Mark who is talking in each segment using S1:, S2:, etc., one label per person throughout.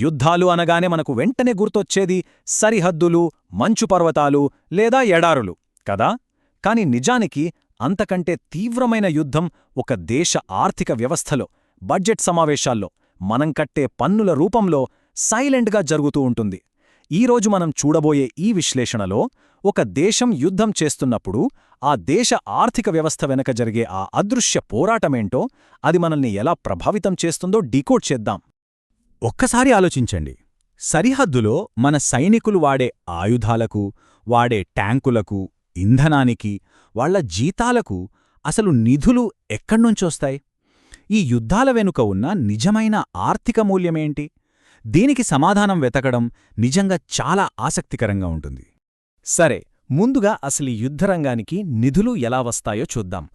S1: యుద్ధాలు అనగానే మనకు వెంటనే గుర్తొచ్చేది సరిహద్దులు, మంచు పర్వతాలు లేదా ఎడారులు కదా. కాని నిజానికి అంతకంటే తీవ్రమైన యుద్ధం ఒక దేశ ఆర్థిక వ్యవస్థలో, బడ్జెట్ సమావేశాల్లో, మనం కట్టే పన్నుల రూపంలో సైలెంట్గా జరుగుతూ ఉంటుంది. ఈరోజు మనం చూడబోయే ఈ విశ్లేషణలో ఒక దేశం యుద్ధం చేస్తున్నప్పుడు ఆ దేశ ఆర్థిక వ్యవస్థ వెనక జరిగే ఆ అదృశ్య పోరాటమేంటో, అది మనల్ని ఎలా ప్రభావితం చేస్తుందో డీకోడ్ చేద్దాం.
S2: ఒక్కసారి ఆలోచించండి. సరిహద్దులో మన సైనికులు వాడే ఆయుధాలకు, వాడే ట్యాంకులకు, ఇంధనానికి, వాళ్ల జీతాలకు అసలు నిధులు ఎక్కడ్నుంచొస్తాయి? ఈ యుద్ధాల వెనుక ఉన్న నిజమైన ఆర్థిక మూల్యమేంటి? దీనికి సమాధానం వెతకడం నిజంగా చాలా ఆసక్తికరంగా ఉంటుంది.
S1: సరే, ముందుగా అసలు యుద్ధరంగానికి నిధులు ఎలా వస్తాయో చూద్దాం.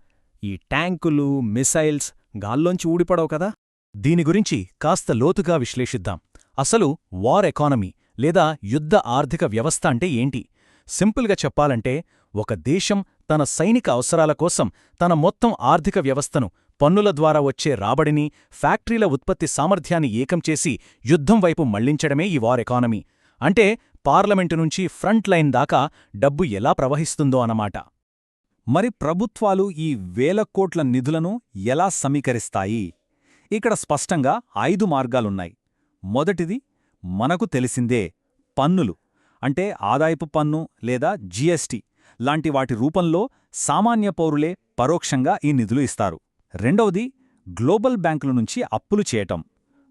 S1: ఈ ట్యాంకులు, మిసైల్స్ గాల్లోంచి ఊడిపడవు కదా. దీని గురించి కాస్త లోతుగా విశ్లేషిద్దాం. అసలు వార్ ఎకానమీ లేదా యుద్ధ ఆర్థిక వ్యవస్థ అంటే ఏంటి? సింపుల్గా చెప్పాలంటే, ఒక దేశం తన సైనిక అవసరాల కోసం తన మొత్తం ఆర్థిక వ్యవస్థను, పన్నుల ద్వారా వచ్చే రాబడిని, ఫ్యాక్టరీల ఉత్పత్తి సామర్థ్యాన్ని ఏకం చేసి యుద్ధం వైపు మళ్లించడమే ఈ వార్ ఎకానమీ. అంటే పార్లమెంటు నుంచి ఫ్రంట్ లైన్ దాకా డబ్బు ఎలా ప్రవహిస్తుందో అన్నమాట. మరి ప్రభుత్వాలు ఈ వేల కోట్ల నిధులను ఎలా సమీకరిస్తాయి? ఇక్కడ స్పష్టంగా 5 మార్గాలున్నాయి. మొదటిది మనకు తెలిసిందే, పన్నులు. అంటే ఆదాయపు పన్ను లేదా జీఎస్టీ లాంటి వాటి రూపంలో సామాన్య పౌరులే పరోక్షంగా ఈ నిధులు ఇస్తారు. రెండవది గ్లోబల్ బ్యాంకుల నుంచి అప్పులు చేయటం.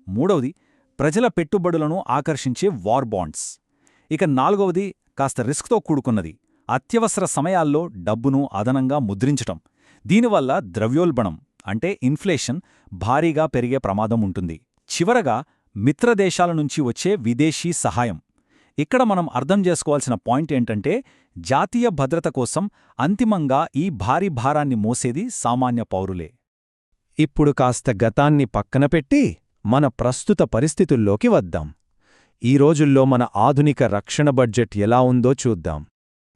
S1: మూడవది ప్రజల పెట్టుబడులను ఆకర్షించే వార్ బాండ్స్. ఇక నాలుగవది కాస్త రిస్క్తో కూడుకున్నది, అత్యవసర సమయాల్లో డబ్బును అదనంగా ముద్రించటం. దీనివల్ల ద్రవ్యోల్బణం అంటే ఇన్ఫ్లేషన్ భారీగా పెరిగే ప్రమాదం ఉంటుంది. చివరగా మిత్రదేశాల నుంచి వచ్చే విదేశీ సహాయం. ఇక్కడ మనం అర్థం చేసుకోవాల్సిన పాయింట్ ఏంటంటే, జాతీయ భద్రత కోసం అంతిమంగా ఈ భారీ భారాన్ని మోసేది సామాన్య పౌరులే.
S2: ఇప్పుడు కాస్త గతాన్ని పక్కన పెట్టి మన ప్రస్తుత పరిస్థితుల్లోకి వద్దాం. ఈ రోజుల్లో మన ఆధునిక రక్షణ బడ్జెట్ ఎలా ఉందో చూద్దాం.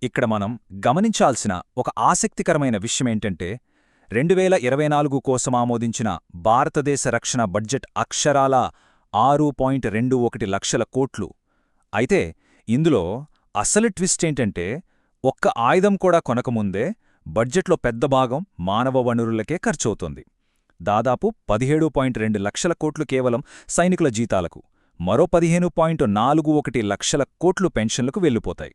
S1: ఇక్కడ మనం గమనించాల్సిన ఒక ఆసక్తికరమైన విషయమేంటంటే, 2024 కోసం ఆమోదించిన భారతదేశ రక్షణ బడ్జెట్ అక్షరాలా 6.21 లక్షల కోట్లు. అయితే ఇందులో అసలు ట్విస్ట్ ఏంటంటే, ఒక్క ఆయుధం కూడా కొనకముందే బడ్జెట్లో పెద్ద భాగం మానవ వనరులకే ఖర్చవుతోంది. దాదాపు 17.2 లక్షల కోట్లు కేవలం సైనికుల జీతాలకు, మరో 15.41 లక్షల కోట్లు పెన్షన్లకు వెళ్ళిపోతాయి.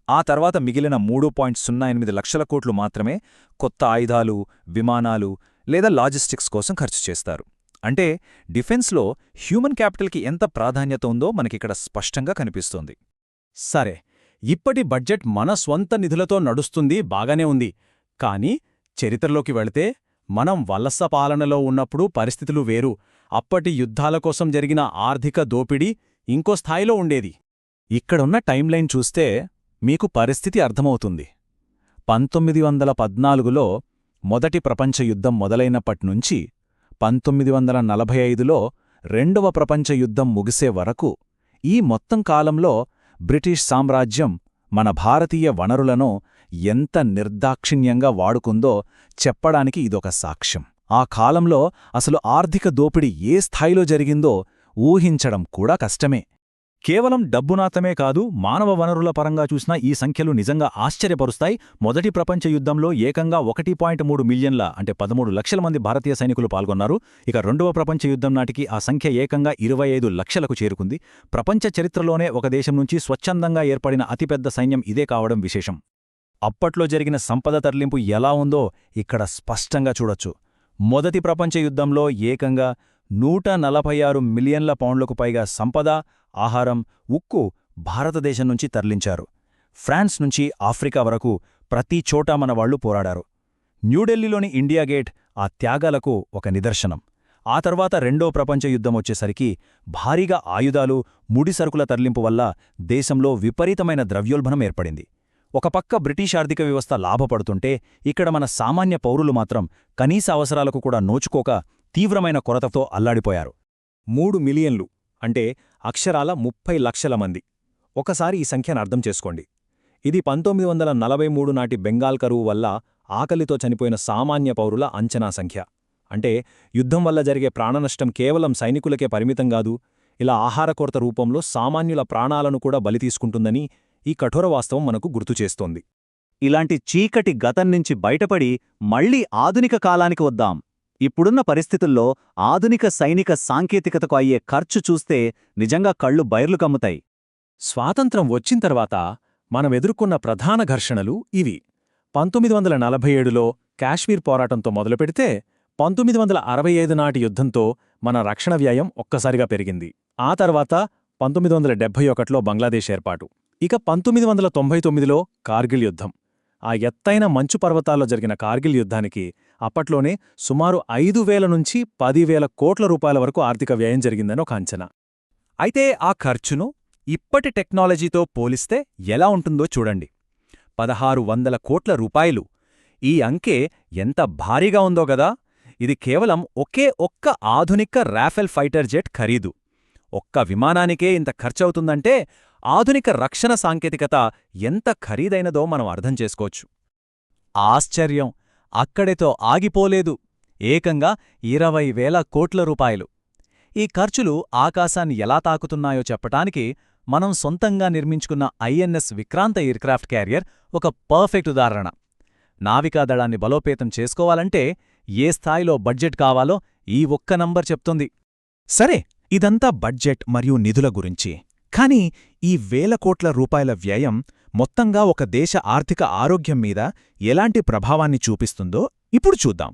S1: ఆ తర్వాత మిగిలిన 3.08 లక్షల కోట్లు మాత్రమే కొత్త ఆయుధాలు, విమానాలు లేదా లాజిస్టిక్స్ కోసం ఖర్చు చేస్తారు. అంటే డిఫెన్స్లో హ్యూమన్ క్యాపిటల్కి ఎంత ప్రాధాన్యత ఉందో మనకిక్కడ స్పష్టంగా కనిపిస్తోంది. సరే, ఇప్పటి బడ్జెట్ మన స్వంత నిధులతో నడుస్తుంది, బాగానే ఉంది. కానీ చరిత్రలోకి వెళితే, మనం వలస పాలనలో ఉన్నప్పుడు పరిస్థితులు వేరు. అప్పటి యుద్ధాల కోసం జరిగిన ఆర్థిక దోపిడీ ఇంకో స్థాయిలో ఉండేది. ఇక్కడున్న టైంలైన్ చూస్తే మీకు పరిస్థితి అర్థమవుతుంది. 1914లో మొదటి ప్రపంచ యుద్ధం మొదలైనప్పట్నుంచి 1945లో రెండవ ప్రపంచ యుద్ధం ముగిసే వరకు ఈ మొత్తం కాలంలో బ్రిటిష్ సామ్రాజ్యం మన భారతీయ వనరులను ఎంత నిర్దాక్షిణ్యంగా వాడుకుందో చెప్పడానికి ఇదొక సాక్ష్యం. ఆ కాలంలో అసలు ఆర్థిక దోపిడీ ఏ స్థాయిలో జరిగిందో ఊహించడం కూడా కష్టమే. కేవలం డబ్బునాతమే కాదు, మానవ వనరుల పరంగా చూసినా ఈ సంఖ్యలు నిజంగా ఆశ్చర్యపరుస్తాయి. మొదటి ప్రపంచ యుద్ధంలో ఏకంగా 1.3 మిలియన్ల అంటే 13 లక్షల మంది భారతీయ సైనికులు పాల్గొన్నారు. ఇక రెండవ ప్రపంచ యుద్ధం నాటికి ఆ సంఖ్య ఏకంగా 25 లక్షలకు చేరుకుంది. ప్రపంచ చరిత్రలోనే ఒక దేశం నుంచి స్వచ్ఛందంగా ఏర్పడిన అతిపెద్ద సైన్యం ఇదే కావడం విశేషం. అప్పట్లో జరిగిన సంపద తరలింపు ఎలా ఉందో ఇక్కడ స్పష్టంగా చూడొచ్చు. మొదటి ప్రపంచ యుద్ధంలో ఏకంగా 146 మిలియన్ల పౌండ్లకు పైగా సంపద, ఆహారం, ఉక్కు భారతదేశం నుంచి తరలించారు. ఫ్రాన్స్ నుంచి ఆఫ్రికా వరకు ప్రతి చోటా మన వాళ్లు పోరాడారు. న్యూఢిల్లీలోని ఇండియా గేట్ ఆ త్యాగాలకు ఒక నిదర్శనం. ఆ తర్వాత రెండో ప్రపంచ యుద్ధం వచ్చేసరికి భారీగా ఆయుధాలు, ముడిసరుకుల తరలింపు వల్ల దేశంలో విపరీతమైన ద్రవ్యోల్బణం ఏర్పడింది. ఒక పక్క బ్రిటిష్ ఆర్థిక వ్యవస్థ లాభపడుతుంటే, ఇక్కడ మన సామాన్య పౌరులు మాత్రం కనీస అవసరాలకు కూడా నోచుకోక తీవ్రమైన కొరతతో అల్లాడిపోయారు. 3 మిలియన్లు అంటే అక్షరాల 30 లక్షల మంది. ఒకసారి ఈ సంఖ్యను అర్థం చేసుకోండి. ఇది 1943 నాటి బెంగాల్ కరువు వల్ల ఆకలితో చనిపోయిన సామాన్య పౌరుల అంచనా సంఖ్య. అంటే యుద్ధం వల్ల జరిగే ప్రాణనష్టం కేవలం సైనికులకే పరిమితం కాదు, ఇలా ఆహార కొరత రూపంలో సామాన్యుల ప్రాణాలను కూడా బలి తీసుకుంటుందని ఈ కఠోర వాస్తవం మనకు గుర్తుచేస్తోంది.
S3: ఇలాంటి చీకటి గతం నుంచి బయటపడి మళ్లీ ఆధునిక కాలానికి వద్దాం. ఇప్పుడున్న పరిస్థితుల్లో ఆధునిక సైనిక సాంకేతికతకు అయ్యే ఖర్చు చూస్తే నిజంగా కళ్ళు బైర్లు కమ్ముతాయి.
S1: స్వాతంత్రం వచ్చిన తర్వాత మనమెదుర్కొన్న ప్రధాన ఘర్షణలు ఇవి. 1947లో కాశ్మీర్ పోరాటంతో మొదలుపెడితే 1965 నాటి యుద్ధంతో మన రక్షణ వ్యయం ఒక్కసారిగా పెరిగింది. ఆ తర్వాత 1971లో బంగ్లాదేశ్ ఏర్పాటు. ఇక 1999లో కార్గిల్ యుద్ధం. ఆ ఎత్తైన మంచు పర్వతాల్లో జరిగిన కార్గిల్ యుద్ధానికి అప్పట్లోనే సుమారు 5,000 నుంచి 10,000 కోట్ల రూపాయల వరకు ఆర్థిక వ్యయం జరిగిందని ఒక అంచనా. అయితే ఆ ఖర్చును ఇప్పటి టెక్నాలజీతో పోలిస్తే ఎలా ఉంటుందో చూడండి. 1,600 కోట్ల రూపాయలు. ఈ అంకె ఎంత భారీగా ఉందో గదా! ఇది కేవలం ఒక్క ఆధునిక రాఫెల్ ఫైటర్ జెట్ ఖరీదు. ఒక్క విమానానికే ఇంత ఖర్చవుతుందంటే ఆధునిక రక్షణ సాంకేతికత ఎంత ఖరీదైనదో మనం అర్థం చేసుకోవచ్చు. ఆశ్చర్యం అక్కడితో ఆగిపోలేదు. ఏకంగా 20,000 కోట్ల రూపాయలు. ఈ ఖర్చులు ఆకాశాన్ని ఎలా తాకుతున్నాయో చెప్పటానికి మనం సొంతంగా నిర్మించుకున్న ఐఎన్ఎస్ విక్రాంత ఎయిర్క్రాఫ్ట్ క్యారియర్ ఒక పర్ఫెక్ట్ ఉదాహరణ. నావికాదళాన్ని బలోపేతం చేసుకోవాలంటే ఏ స్థాయిలో బడ్జెట్ కావాలో ఈ ఒక్క నంబర్ చెప్తుంది. సరే, ఇదంతా బడ్జెట్ మరియు నిధుల గురించి. కానీ ఈ 1,000 కోట్ల రూపాయల వ్యయం మొత్తంగా ఒక దేశ ఆర్థిక ఆరోగ్యం మీద ఎలాంటి ప్రభావాన్ని చూపిస్తుందో ఇప్పుడు చూద్దాం.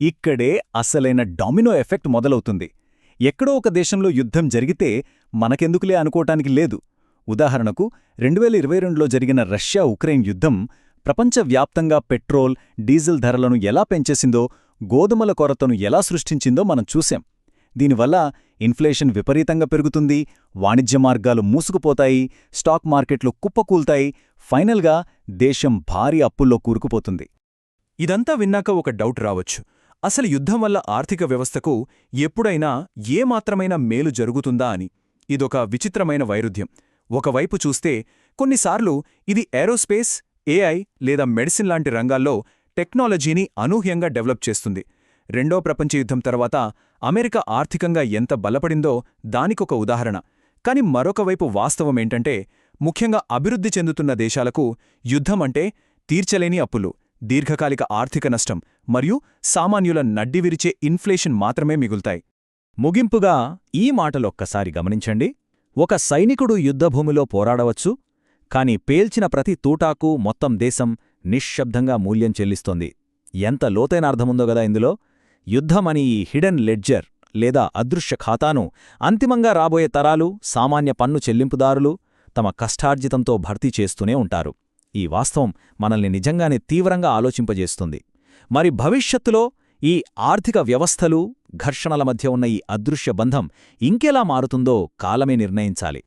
S1: ఇక్కడే అసలైన డామినో ఎఫెక్ట్ మొదలవుతుంది. ఎక్కడో ఒక దేశంలో యుద్ధం జరిగితే మనకెందుకులే అనుకోటానికి లేదు. ఉదాహరణకు 2022లో జరిగిన రష్యా ఉక్రెయిన్ యుద్ధం ప్రపంచవ్యాప్తంగా పెట్రోల్, డీజిల్ ధరలను ఎలా పెంచేసిందో, గోధుమల కొరతను ఎలా సృష్టించిందో మనం చూశాం. దీనివల్ల ఇన్ఫ్లేషన్ విపరీతంగా పెరుగుతుంది, వాణిజ్య మార్గాలు మూసుకుపోతాయి, స్టాక్ మార్కెట్లు కుప్పకూల్తాయి, ఫైనల్గా దేశం భారీ అప్పుల్లో కూరుకుపోతుంది. ఇదంతా విన్నాక ఒక డౌట్ రావచ్చు. అసలు యుద్ధం వల్ల ఆర్థిక వ్యవస్థకు ఎప్పుడైనా ఏమాత్రమైన మేలు జరుగుతుందా అని. ఇదొక విచిత్రమైన వైరుధ్యం. ఒకవైపు చూస్తే కొన్నిసార్లు ఇది ఏరోస్పేస్, ఏఐ లేదా మెడిసిన్ లాంటి రంగాల్లో టెక్నాలజీని అనూహ్యంగా డెవలప్ చేస్తుంది. రెండో ప్రపంచ యుద్ధం తర్వాత అమెరికా ఆర్థికంగా ఎంత బలపడిందో దానికొక ఉదాహరణ. కాని మరొకవైపు వాస్తవమేంటంటే, ముఖ్యంగా అభివృద్ధి చెందుతున్న దేశాలకు యుద్ధం అంటే తీర్చలేని అప్పులు, దీర్ఘకాలిక ఆర్థిక నష్టం మరియు సామాన్యుల నడ్డివిరిచే ఇన్ఫ్లేషన్ మాత్రమే మిగులుతాయి. ముగింపుగా ఈ మాటలొక్కసారి గమనించండి. ఒక సైనికుడు యుద్ధభూమిలో పోరాడవచ్చు, కాని పేల్చిన ప్రతి తూటాకు మొత్తం దేశం నిశ్శబ్దంగా మూల్యం చెల్లిస్తోంది. ఎంత లోతైన అర్థముందో గదా ఇందులో. యుద్ధమని ఈ హిడెన్ లెడ్జర్ లేదా అదృశ్య ఖాతాను అంతిమంగా రాబోయే తరాలు, సామాన్య పన్ను చెల్లింపుదారులు తమ కష్టార్జితంతో భర్తీ చేస్తూనే ఉంటారు. ఈ వాస్తవం మనల్ని నిజంగానే తీవ్రంగా ఆలోచింపజేస్తుంది. మరి భవిష్యత్తులో ఈ ఆర్థిక వ్యవస్థలు, ఘర్షణల మధ్య ఉన్న ఈ అదృశ్య బంధం ఇంకెలా మారుతుందో కాలమే నిర్ణయించాలి.